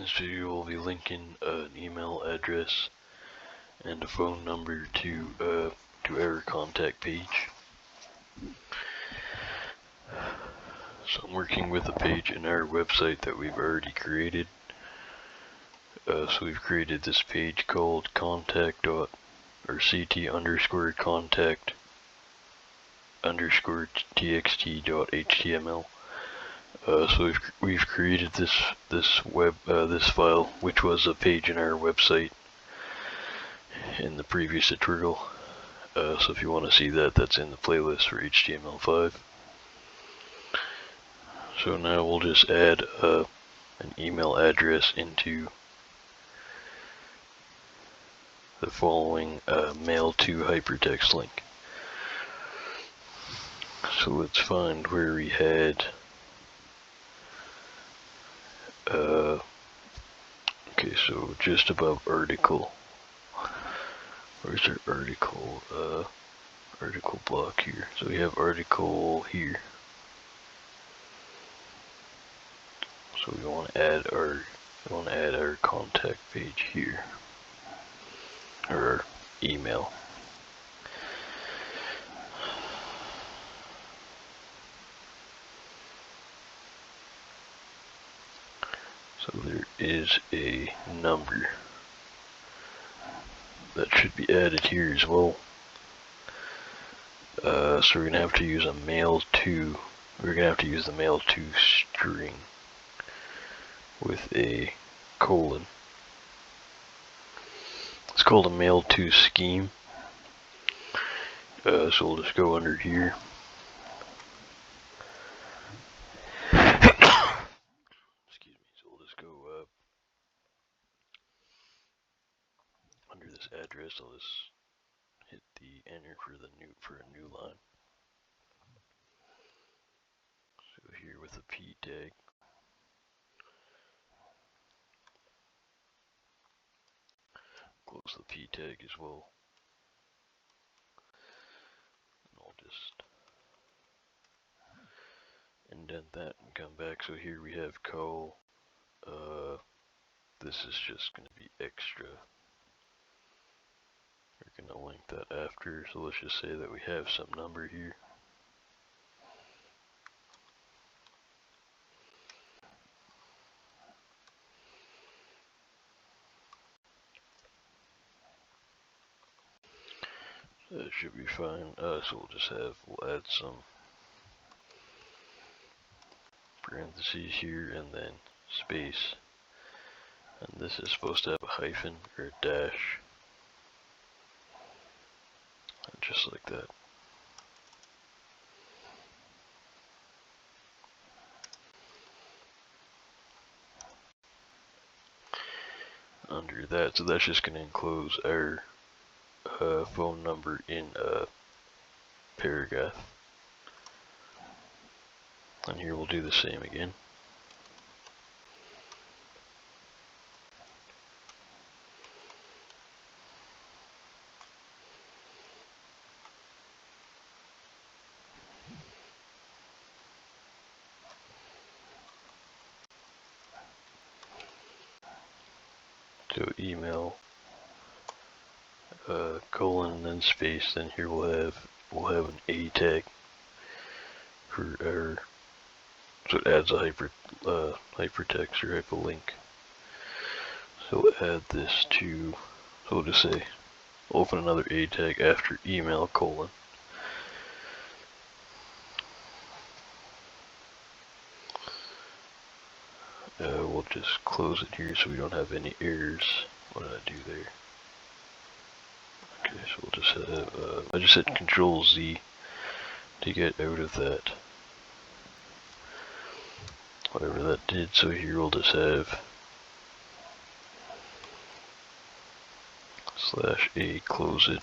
this video we'll be linking an email address and a phone number to our contact page. So I'm working with a page in our website that we've already created. So we've created this page called ct_contact_txt.html. So we've created this file, which was a page in our website in the previous tutorial. So if you want to see that, that's in the playlist for HTML5. So now we'll just add an email address into the following mail to hypertext link. So let's find where we had okay, so just above article. Where's our article? Article block here. So we have article here. So we want to add our contact page here, or our email. So there is a number that should be added here as well. So we're gonna have to use a mail to. We're gonna have to use the mail to string with a colon. It's called a mail to scheme. So we'll just go under here. Excuse me. So we'll just go under this address. I'll just hit the enter for a new line. So here with a p tag. Close the p tag as well. And I'll just indent that and come back. So here we have call. This is just going to be extra. We're going to link that after. So let's just say that we have some number here. That should be fine. So we'll add some parentheses here and then space. And this is supposed to have a hyphen or a dash. And just like that. Under that, so that's just going to enclose our phone number in a paragraph. And here we'll do the same again. So email colon and then space. Then here we'll have an A tag for our. So it adds a hypertext or hyperlink. So we'll add this to. So we'll just say open another A tag after email colon. We'll just close it here so we don't have any errors. What did I do there? Okay, so we'll just have, I just hit Control Z to get out of that. Whatever that did, so here we'll just have /A, close it,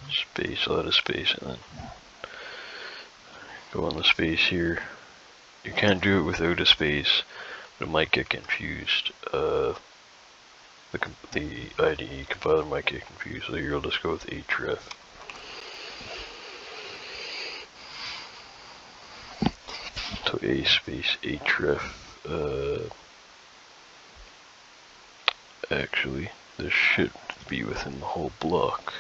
space, I'll add a space, and then go on the space here. You can't do it without a space, but it might get confused. The IDE compiler might get confused, so here I'll just go with href. So a space href Actually, this should be within the whole block.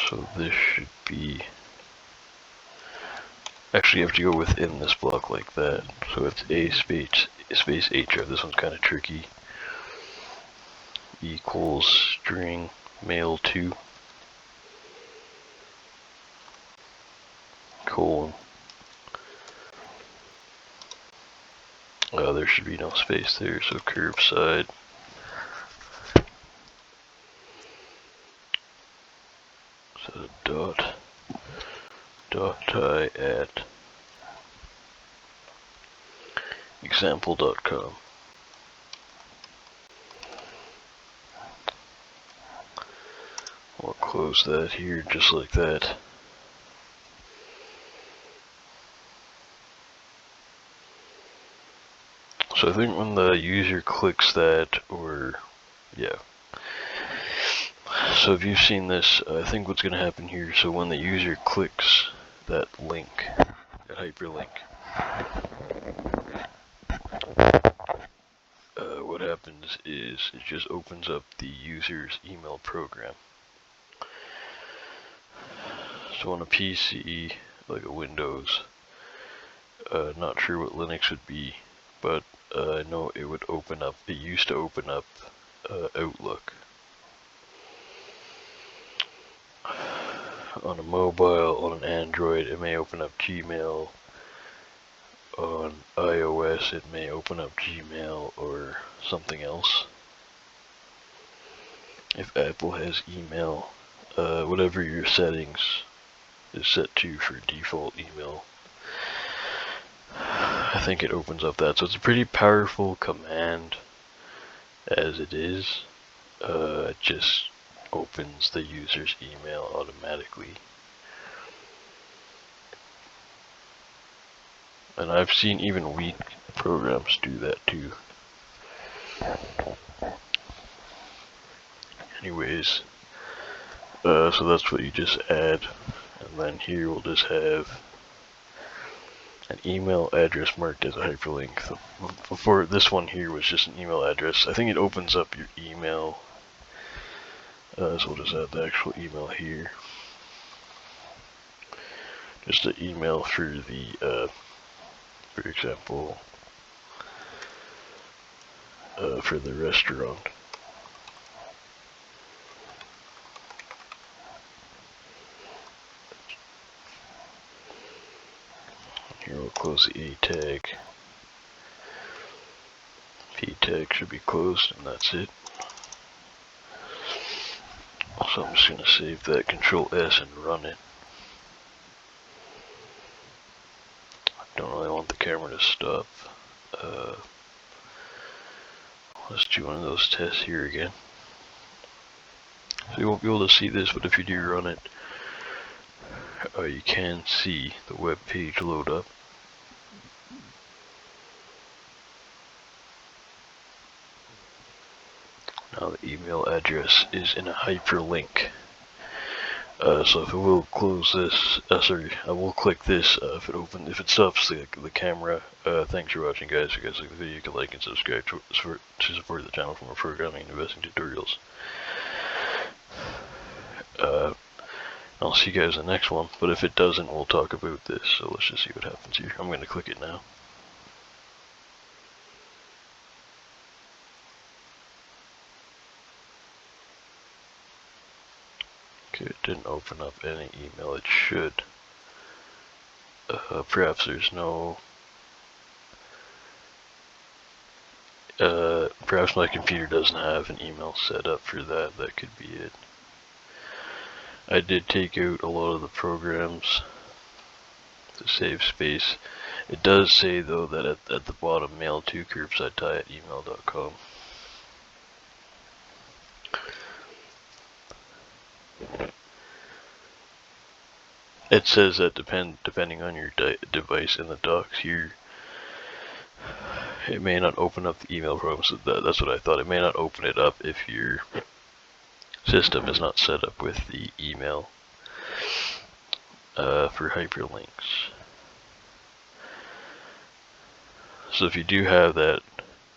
So this should be, actually you have to go within this block like that. So it's a space href. This one's kind of tricky. Equals string mail2 colon. There should be no space there, so curbside. So dot tie at example.com. We'll close that here just like that. So I think when the user clicks that, or yeah. So if you've seen this, I think what's going to happen here, so when the user clicks that link, that hyperlink, what happens is it just opens up the user's email program. So on a PC, like a Windows, not sure what Linux would be, but I know it would open up, it used to open up Outlook. On a mobile, on an Android, it may open up Gmail. On iOS, it may open up Gmail or something else. If Apple has email, whatever your settings is set to for default email, I think it opens up that. So it's a pretty powerful command as it is. It just opens the user's email automatically. And I've seen even weak programs do that too. Anyways, so that's what you just add. And then here we'll just have an email address marked as a hyperlink. So before, this one here was just an email address. I think it opens up your email. So we'll just add the actual email here. Just an email for the, for example, for the restaurant. Here we'll close the A tag. P tag should be closed, and that's it. So I'm just going to save that, Control S, and run it. Don't really want the camera to stop. Let's do one of those tests here again. So you won't be able to see this, but if you do run it, you can see the web page load up. Now the email address is in a hyperlink. So if it will close this, I will click this if it stops the camera. Thanks for watching, guys. If you guys like the video, you can like and subscribe to support the channel for more programming and investing tutorials. I'll see you guys in the next one, but if it doesn't, we'll talk about this. So let's just see what happens here. I'm going to click it now. Okay, it didn't open up any email. It should. Perhaps there's no... perhaps my computer doesn't have an email set up for that. That could be it. I did take out a lot of the programs to save space. It does say though that at the bottom, mail to curbside tie at email.com. It says that depending on your device in the docs here, it may not open up the email program. So that's what I thought. It may not open it up if your system is not set up with the email for hyperlinks. So if you do have that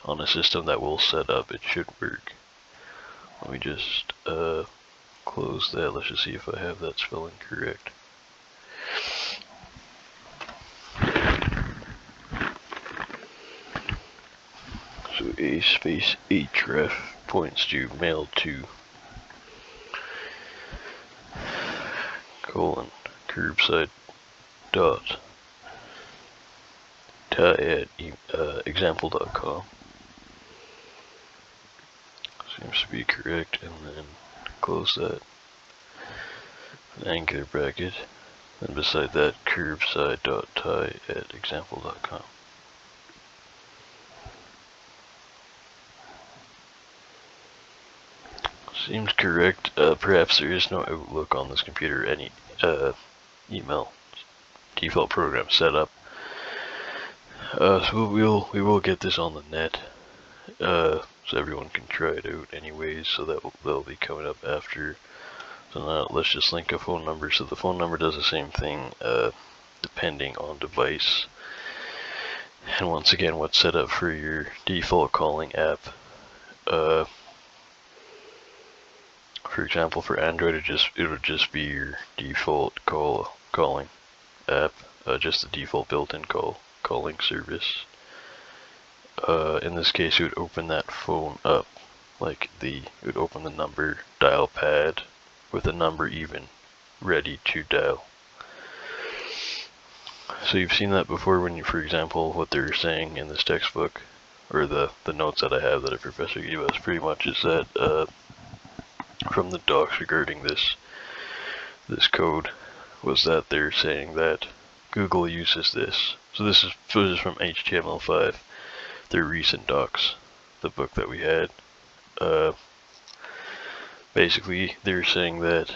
on a system that will set up, it should work. Let me just close that. Let's just see if I have that spelling correct. So a space href points to mail to colon curbside dot tie at example.com. Seems to be correct, and then close that. An angular bracket, and beside that curbside dot tie at example.com. Seems correct. Perhaps there is no Outlook on this computer, any email default program set up. So we will get this on the net, so everyone can try it out anyways. So that'll be coming up after. So now let's just link a phone number. So the phone number does the same thing, depending on device. And once again, what's set up for your default calling app. For example, for Android, it'll just be your default calling app, just the default built-in calling service. In this case, it would open that phone up, like it would open the number dial pad with the number even ready to dial. So you've seen that before when you, for example, what they're saying in this textbook, or the notes that I have that a professor gave us, pretty much is that from the docs regarding this code, was that they're saying that Google uses this. So this is from HTML5, their recent docs, the book that we had. Basically, they're saying that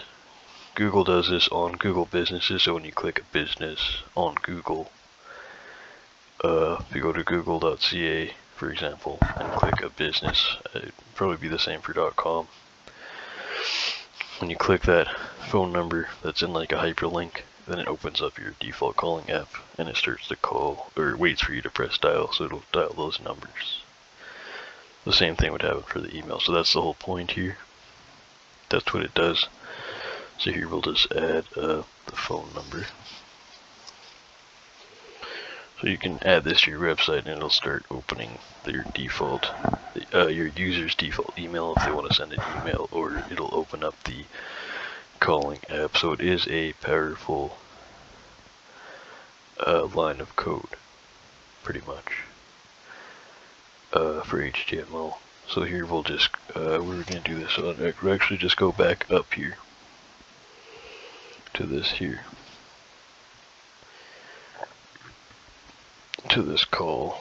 Google does this on Google businesses. So when you click a business on Google, if you go to google.ca, for example, and click a business, it'd probably be the same for .com. When you click that phone number that's in like a hyperlink, then it opens up your default calling app and it starts to call, or waits for you to press dial, so it'll dial those numbers. The same thing would happen for the email. So that's the whole point here. That's what it does. So here we'll just add the phone number. So you can add this to your website and it'll start opening their default, your user's default email if they want to send an email, or it'll open up the calling app. So it is a powerful line of code, pretty much, for HTML. So here we'll just, we're going to do this on, we'll actually just go back up here to this here, to this call.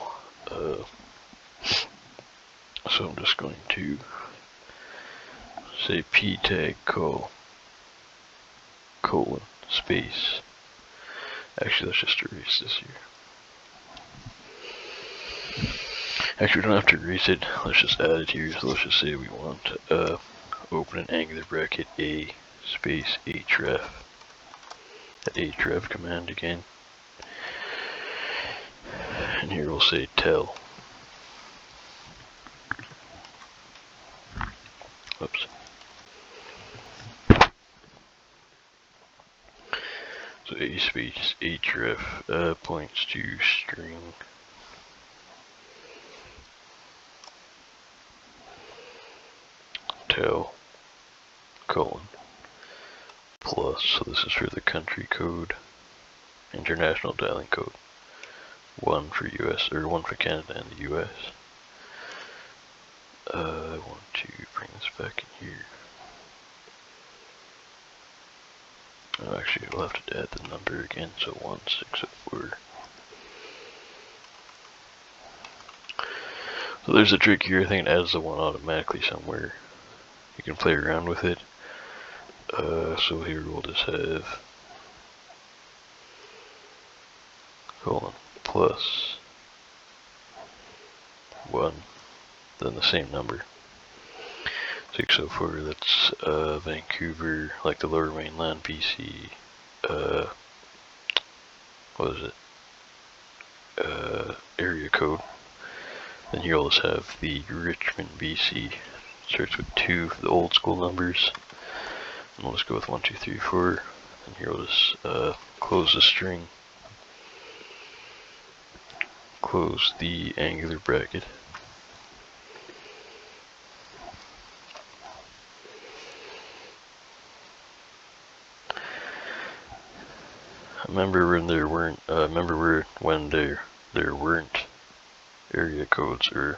So I'm just going to say p tag call colon space. Actually, let's just erase this here. Actually, we don't have to erase it. Let's just add it here. So let's just say we want open an angular bracket a space href. That href command again. And here we'll say tell. Oops. So a space href points to string tell colon plus. So this is for the country code, international dialing code. One for US, or one for Canada and the US. I want to bring this back in here. Oh, actually, I'll have to add the number again. So 1604. So there's a trick here. I think it adds the one automatically somewhere. You can play around with it. So here we'll just have colon plus 1, then the same number. 604, that's Vancouver, like the lower mainland, BC, what is it? area code. Then here we'll just have the Richmond, BC. Starts with 2, the old school numbers. And we'll just go with 1, 2, 3, 4. And here we'll just close the string. Close the angular bracket. Remember when there weren't there weren't area codes, or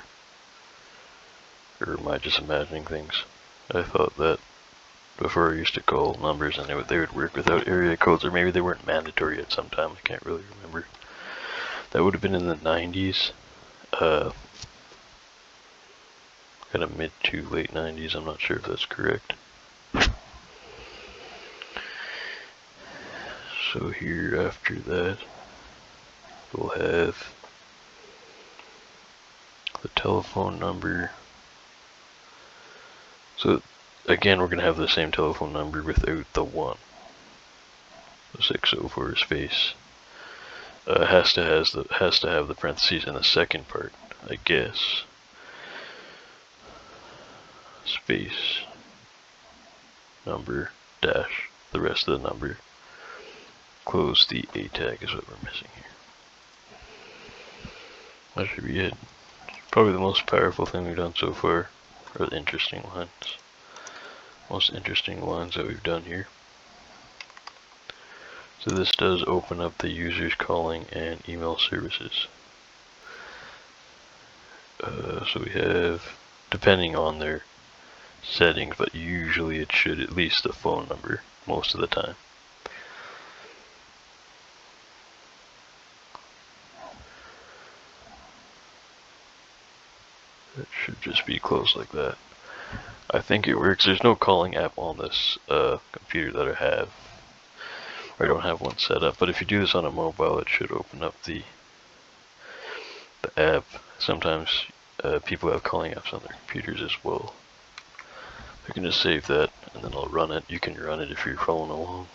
am I just imagining things? I thought that before I used to call numbers and they would work without area codes, or maybe they weren't mandatory at some time. I can't really remember. That would have been in the 90s, kind of mid to late 90s. I'm not sure if that's correct. So here after that, we'll have the telephone number. So again, we're going to have the same telephone number without the 1. The 604 space. Has to have the parentheses in the second part, I guess. Space, number, dash, the rest of the number. Close the A tag is what we're missing here. That should be it. Probably the most powerful thing we've done so far, or the interesting lines. Most interesting lines that we've done here. So this does open up the users calling and email services. So we have, depending on their settings, but usually it should at least a phone number most of the time. It should just be closed like that. I think it works. There's no calling app on this computer that I have. I don't have one set up, but if you do this on a mobile, it should open up the app. Sometimes people have calling apps on their computers as well. I can just save that, and then I'll run it. You can run it if you're following along.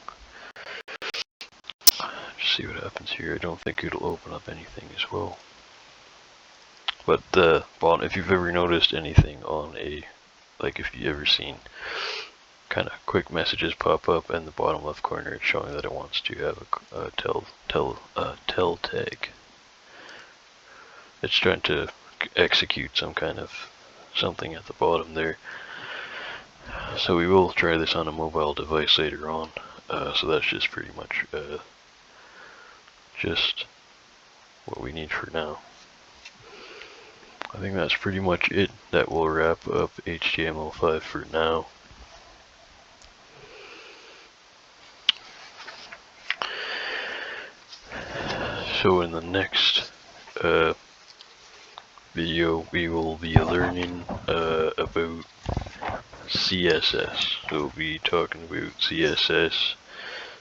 Just see what happens here. I don't think it'll open up anything as well. But the bottom, if you've ever noticed anything on like if you've ever seen kind of quick messages pop up in the bottom left corner, it's showing that it wants to have a tel tag. It's trying to execute some kind of something at the bottom there. So we will try this on a mobile device later on. So that's just pretty much just what we need for now. I think that's pretty much it. That will wrap up HTML5 for now. So in the next video, we will be learning about CSS. So we'll be talking about CSS,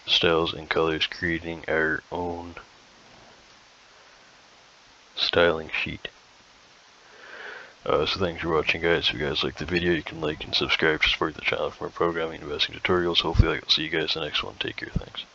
styles and colors, creating our own styling sheet. So thanks for watching, guys. If you guys liked the video, you can like and subscribe to support the channel for more programming and investing tutorials. Hopefully I'll see you guys in the next one. Take care. Thanks.